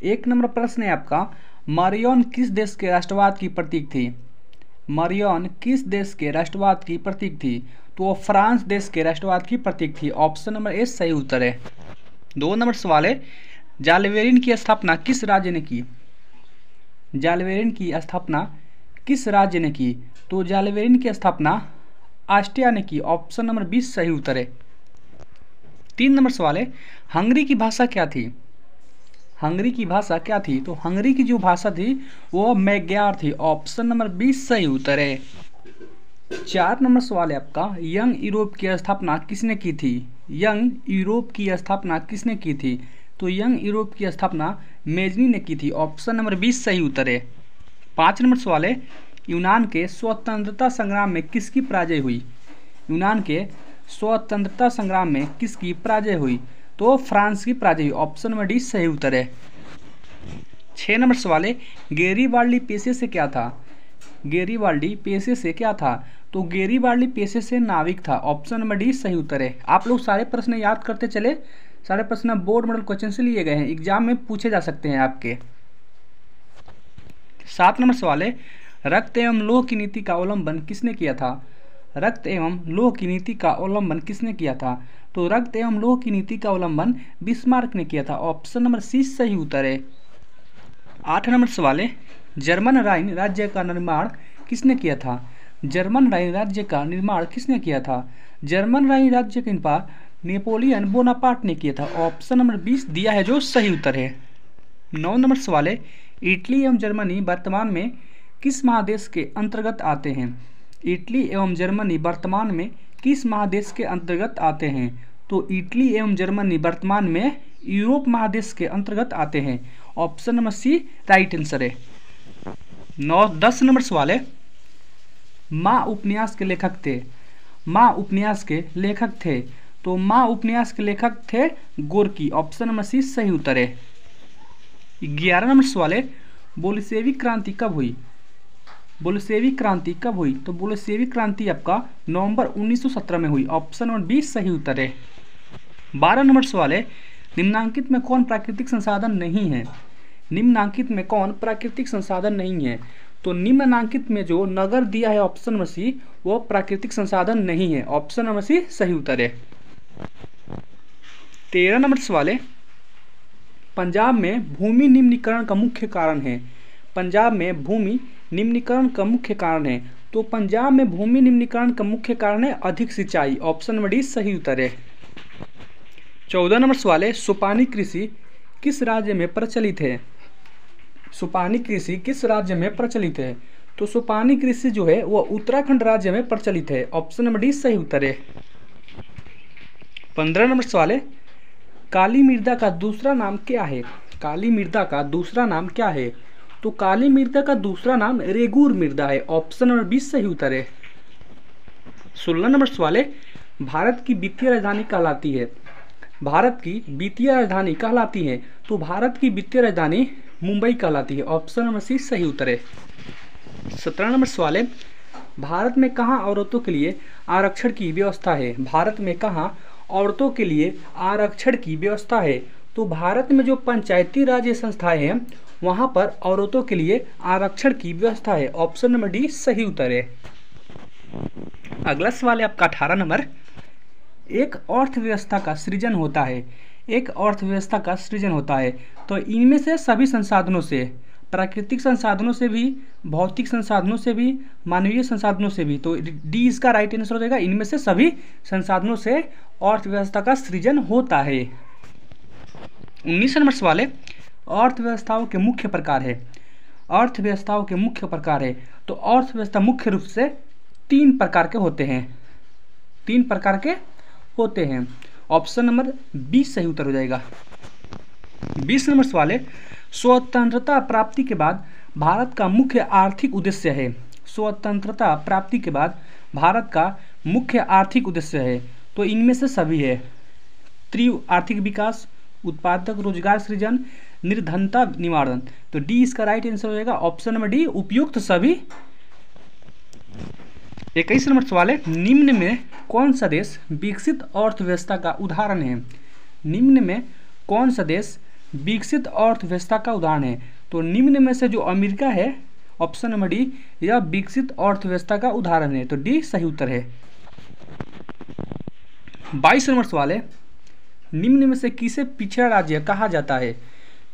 एक नंबर प्रश्न है आपका, मारियन किस देश के राष्ट्रवाद की प्रतीक थी? मारियन किस देश के राष्ट्रवाद की प्रतीक थी? तो वो फ्रांस देश के राष्ट्रवाद की प्रतीक थी। ऑप्शन नंबर ए सही उत्तर है। 2 नंबर सवाल है, जालवेरिन की स्थापना किस राज्य ने की? जालवेरिन की स्थापना किस राज्य ने की? तो जालवेरिन की स्थापना ऑस्ट्रिया ने की। ऑप्शन नंबर 20 सही उत्तर है। 3 नंबर सवाल है, हंगरी की भाषा क्या थी? हंगरी की भाषा क्या थी? तो हंगरी की जो भाषा थी वो मैग्यार थी। ऑप्शन नंबर 20 सही उत्तर है। 4 नंबर सवाल है आपका, यंग यूरोप की स्थापना किसने की थी? यंग यूरोप की स्थापना किसने की थी? तो यंग यूरोप की स्थापना मेजनी ने की थी। ऑप्शन नंबर 20 सही उत्तर है। 5 नंबर सवाल है, यूनान के स्वतंत्रता संग्राम में किसकी पराजय हुई? यूनान के स्वतंत्रता संग्राम में किसकी पराजय हुई? तो फ्रांस की पराजय हुई। ऑप्शन नंबर डी सही उत्तर है। 6 नंबर सवाल है, गेरिबाल्डी पेशे से क्या था? गेरिबाल्डी पेशे से क्या था? तो गेरिबाल्डी पेशे से नाविक था। ऑप्शन नंबर डी सही उत्तर है। आप लोग सारे प्रश्न याद करते चले, सारे प्रश्न बोर्ड मॉडल क्वेश्चन से लिए गए हैं, एग्जाम में पूछे जा सकते हैं आपके। 7 नंबर सवाल है, रक्त एवं लोह की नीति का अवलंबन किसने किया था? रक्त एवं लोह की नीति का अवलंबन किसने किया था? तो रक्त एवं लोह की नीति का अवलंबन बिस्मार्क ने किया था। ऑप्शन नंबर सी सही उत्तर है। 8 नंबर सवाल है, जर्मन राइन राज्य का निर्माण किसने किया था? जर्मन राइन राज्य का निर्माण किसने किया था? जर्मन राइन राज्य का निर्माण नेपोलियन बोनापार्ट ने किया था। ऑप्शन नंबर 20 दिया है जो सही उत्तर है। 9 नंबर सवाल है, इटली एवं जर्मनी वर्तमान में किस महादेश के अंतर्गत आते हैं? इटली एवं जर्मनी वर्तमान में किस महादेश के अंतर्गत आते हैं? तो इटली एवं जर्मनी वर्तमान में यूरोप महादेश के अंतर्गत आते हैं। Option number C right answer है। 10 नंबर सवाल है, माँ उपन्यास के लेखक थे? माँ उपन्यास के लेखक थे? तो माँ उपन्यास के लेखक थे गोर्की। ऑप्शन नंबर सी सही उत्तर है। 11 नंबर सवाल है, बोल्शेविक क्रांति कब हुई? बोल्शेविक क्रांति कब हुई? तो बोल्शेविक क्रांति आपका नवंबर 1917 में हुई। ऑप्शन नंबर 20 सही उत्तर है। 12 नंबर सवाल है, निम्नांकित में कौन प्राकृतिक संसाधन नहीं है? निम्नांकित में कौन प्राकृतिक संसाधन नहीं है? तो निम्नांकित में जो नगर दिया है ऑप्शन नंबर सी, वो प्राकृतिक संसाधन नहीं है। ऑप्शन नंबर सी सही उत्तर है। 13 नंबर सवाल है, पंजाब में भूमि निम्नीकरण का मुख्य कारण है? पंजाब में भूमि निम्नीकरण का मुख्य कारण है? तो पंजाब में भूमि निम्नीकरण का मुख्य कारण है अधिक सिंचाई। ऑप्शन नंबर डी सही उत्तर है। 14 नंबर सवाल है, सुपानी कृषि किस राज्य में प्रचलित है? सुपानी कृषि किस राज्य में प्रचलित है? तो सुपानी कृषि जो है वह उत्तराखंड राज्य में प्रचलित है। ऑप्शन नंबर डी सही उत्तर है। 15 नंबर सवाल है, काली मृदा का दूसरा नाम क्या है? काली मृदा का दूसरा नाम क्या है? तो काली मृदा का दूसरा नाम रेगूर मृदा है। ऑप्शन नंबर 20 सही उत्तर है। 16 नंबर सवाल है, भारत की वित्तीय राजधानी कहलाती है? भारत की वित्तीय राजधानी कहलाती है? तो भारत की वित्तीय राजधानी मुंबई कहलाती है। ऑप्शन नंबर सी सही उत्तर है। 17 नंबर सवाल है, भारत में कहाँ औरतों के लिए आरक्षण की व्यवस्था है? भारत में कहाँ औरतों के लिए आरक्षण की व्यवस्था है? तो भारत में जो पंचायती राज संस्थाएं हैं वहां पर औरतों के लिए आरक्षण की व्यवस्था है। ऑप्शन नंबर डी सही उत्तर है। अगला सवाल है आपका 18 नंबर, एक अर्थव्यवस्था का सृजन होता है? एक अर्थव्यवस्था का सृजन होता है तो इनमें से सभी संसाधनों से, प्राकृतिक संसाधनों से भी, भौतिक संसाधनों से भी, मानवीय संसाधनों से भी। तो डी इसका राइट आंसर हो जाएगा, इनमें से सभी संसाधनों से अर्थव्यवस्था का सृजन होता है। 19 नंबर सवाल है, अर्थव्यवस्थाओं के मुख्य प्रकार है? अर्थव्यवस्थाओं के मुख्य प्रकार है तो अर्थव्यवस्था मुख्य रूप से 3 प्रकार के होते हैं। 3 प्रकार के होते हैं। ऑप्शन नंबर 20 सही उत्तर हो जाएगा। 20 नंबर सवाल है, स्वतंत्रता प्राप्ति के बाद भारत का मुख्य आर्थिक उद्देश्य है? स्वतंत्रता प्राप्ति के बाद भारत का मुख्य आर्थिक उद्देश्य है तो इनमें से सभी है। तीव्र आर्थिक विकास, उत्पादक रोजगार सृजन, निर्धनता निवारण। तो डी इसका राइट आंसर हो जाएगा। ऑप्शन नंबर डी उपयुक्त सभी। 21 नंबर सवाल है, निम्न में कौन सा देश विकसित अर्थव्यवस्था का उदाहरण है? निम्न में कौन सा देश विकसित अर्थव्यवस्था का उदाहरण है? तो निम्न में से जो अमेरिका है, ऑप्शन नंबर डी, यह विकसित अर्थव्यवस्था का उदाहरण है। तो डी सही उत्तर है। 22 नंबर सवाल है, निम्न में से किसे पिछड़ा राज्य कहा जाता है?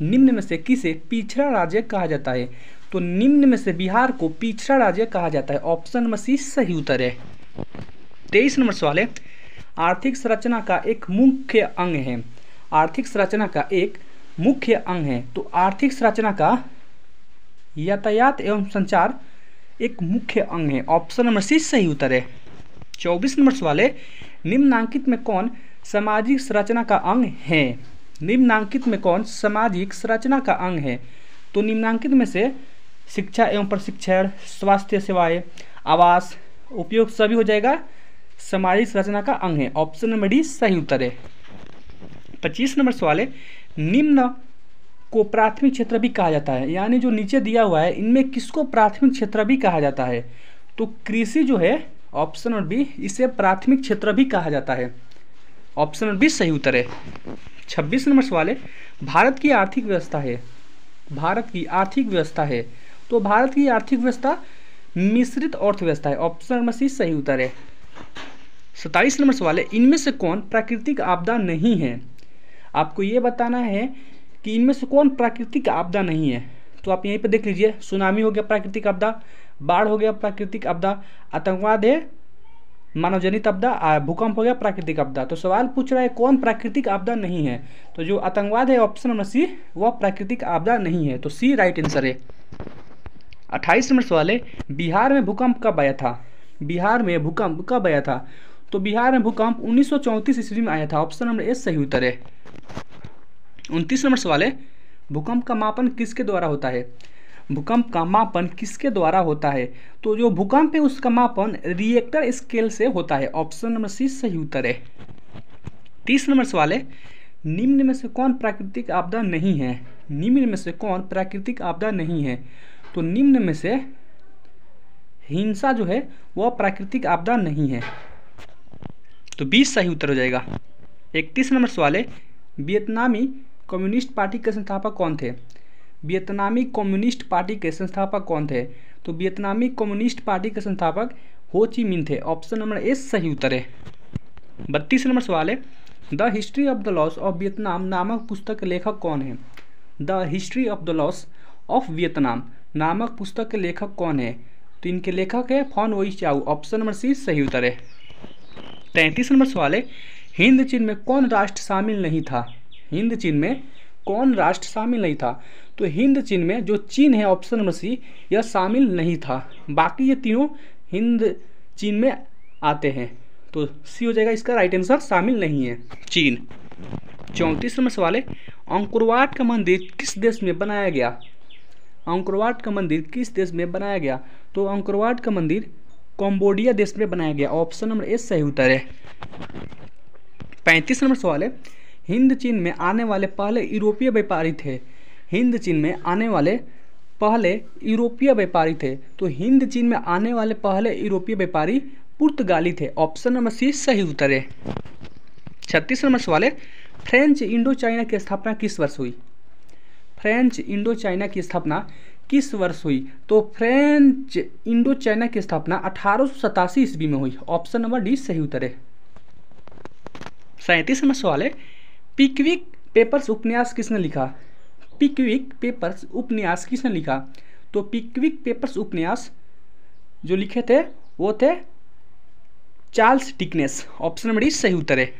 निम्न में से किसे पिछड़ा राज्य कहा जाता है? तो निम्न में से बिहार को पिछड़ा राज्य कहा जाता है। ऑप्शन नंबर सी सही उत्तर है। 23 नंबर सवाल है, आर्थिक संरचना का एक मुख्य अंग है। आर्थिक संरचना का एक मुख्य अंग है। तो आर्थिक संरचना का यातायात एवं संचार एक मुख्य अंग है। ऑप्शन नंबर सी सही उत्तर है। 24 नंबर सवाल है, निम्नांकित में कौन सामाजिक संरचना का अंग है? निम्नांकित में कौन सामाजिक संरचना का अंग है? तो निम्नांकित में से शिक्षा एवं प्रशिक्षण, स्वास्थ्य सेवाएं, आवास, उपयोग सभी हो जाएगा सामाजिक संरचना का अंग है। ऑप्शन नंबर डी सही उत्तर है। 25 नंबर सवाल है, निम्न को प्राथमिक क्षेत्र भी कहा जाता है। यानी जो नीचे दिया हुआ है इनमें किसको प्राथमिक क्षेत्र भी कहा जाता है? तो कृषि जो है, ऑप्शन नंबर बी, इसे प्राथमिक क्षेत्र भी कहा जाता है। ऑप्शन नंबर बी सही उत्तर है। 26 नंबर सवाल है, भारत की आर्थिक व्यवस्था है। भारत की आर्थिक व्यवस्था है। तो भारत की आर्थिक व्यवस्था मिश्रित अर्थव्यवस्था है। ऑप्शन नंबर सी सही उत्तर है। 27 नंबर सवाल है, इनमें से कौन प्राकृतिक आपदा नहीं है? आपको ये बताना है कि इनमें से कौन प्राकृतिक आपदा नहीं है। तो आप यहीं पे देख लीजिए, सुनामी हो गया प्राकृतिक आपदा, बाढ़ हो गया प्राकृतिक आपदा, आतंकवाद है मानव जनित आपदा, भूकंप हो गया प्राकृतिक आपदा। तो सवाल पूछ रहा है कौन प्राकृतिक आपदा नहीं है? तो जो आतंकवाद है, ऑप्शन नंबर सी, वह प्राकृतिक आपदा नहीं है। तो सी राइट आंसर है। 28 नंबर सवाल है, बिहार में भूकंप कब आया था? बिहार में भूकंप कब आया था? तो बिहार में भूकंप 1934 ईस्वी में आया था। ऑप्शन नंबर ए सही उत्तर है। 29 नंबर सवाल है, भूकंप का मापन किसके द्वारा होता है? भूकंप का मापन किसके द्वारा होता है? तो जो भूकंप है उसका मापन रिएक्टर स्केल से होता है। ऑप्शन नंबर सी सही उत्तर है। 30 नंबर सवाल है, निम्न में से कौन प्राकृतिक आपदा नहीं है? निम्न में से कौन प्राकृतिक आपदा नहीं है? तो निम्न में से हिंसा जो है वह प्राकृतिक आपदा नहीं है। तो 20 सही उत्तर हो जाएगा। 31 नंबर सवाल है, वियतनामी कम्युनिस्ट पार्टी के संस्थापक कौन थे? वियतनामी कम्युनिस्ट पार्टी के संस्थापक कौन थे? तो वियतनामी कम्युनिस्ट पार्टी के संस्थापक हो ची मिन थे। ऑप्शन नंबर ए सही उत्तर है। 32 नंबर सवाल है, the history of the loss of Vietnam नामक पुस्तक के लेखक कौन है? The history of the loss of Vietnam नामक पुस्तक के लेखक कौन है? तो इनके लेखक है फॉन वोई चाउ। ऑप्शन नंबर सी सही उत्तर है। 33 नंबर सवाल है, हिंद चीन में कौन राष्ट्र शामिल नहीं था? हिंद चीन में कौन राष्ट्र शामिल नहीं था? तो हिंद चीन में जो चीन है, ऑप्शन नंबर सी, यह शामिल नहीं था। बाकी ये तीनों हिंद चीन में आते हैं। तो सी हो जाएगा इसका राइट आंसर, शामिल नहीं है चीन। 34 नंबर सवाल है, अंकुरवाट का मंदिर किस देश में बनाया गया? अंकुरवाट का मंदिर किस देश में बनाया गया? तो अंकुरवाट का मंदिर कंबोडिया देश में बनाया गया। ऑप्शन नंबर ए सही उत्तर है। 35 नंबर सवाल है, हिंद चीन में आने वाले पहले यूरोपीय व्यापारी थे। हिंद चीन में आने वाले पहले यूरोपीय व्यापारी थे। तो हिंद चीन में आने वाले पहले यूरोपीय व्यापारी पुर्तगाली थे। ऑप्शन नंबर सी सही उत्तर है। 36 नंबर सवाल है, फ्रेंच इंडो चाइना की स्थापना किस वर्ष हुई? फ्रेंच इंडो चाइना की स्थापना किस वर्ष हुई? तो फ्रेंच इंडो चाइना की स्थापना 1887 ईस्वी में हुई। ऑप्शन नंबर डी सही उत्तर है। 37 नंबर सवाल है, पिकविक पेपर्स उपन्यास किसने लिखा? पिकविक पेपर्स उपन्यास किसने लिखा? तो पिकविक पेपर्स उपन्यास जो लिखे थे वो थे Charles Dickens. Option number D सही उत्तर है।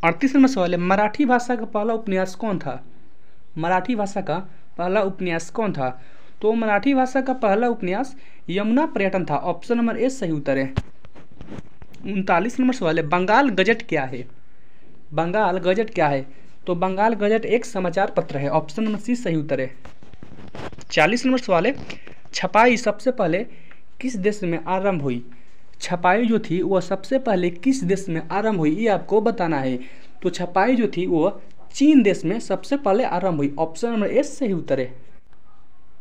38 नंबर सवाल है, मराठी भाषा का पहला उपन्यास कौन था? मराठी भाषा का पहला उपन्यास कौन था? तो मराठी भाषा का पहला उपन्यास यमुना पर्यटन था। ऑप्शन नंबर ए सही उत्तर है। 39 नंबर सवाल है, बंगाल गजट क्या है? बंगाल गजट क्या है? तो बंगाल गजट एक समाचार पत्र है। ऑप्शन नंबर सी सही उत्तर है। 40 नंबर सवाल है, छपाई सबसे पहले किस देश में आरंभ हुई? छपाई जो थी वह सबसे पहले किस देश में आरंभ हुई, ये आपको बताना है। तो छपाई जो थी वह चीन देश में सबसे पहले आरंभ हुई। ऑप्शन नंबर ए सही उत्तर है।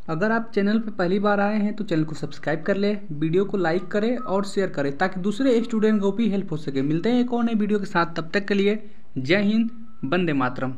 अगर आप चैनल पर पहली बार आए हैं तो चैनल को सब्सक्राइब कर ले, वीडियो को लाइक करें और शेयर करें ताकि दूसरे स्टूडेंट को भी हेल्प हो सके। मिलते हैं एक और नई वीडियो के साथ, तब तक के लिए जय हिंद, वंदे मातरम।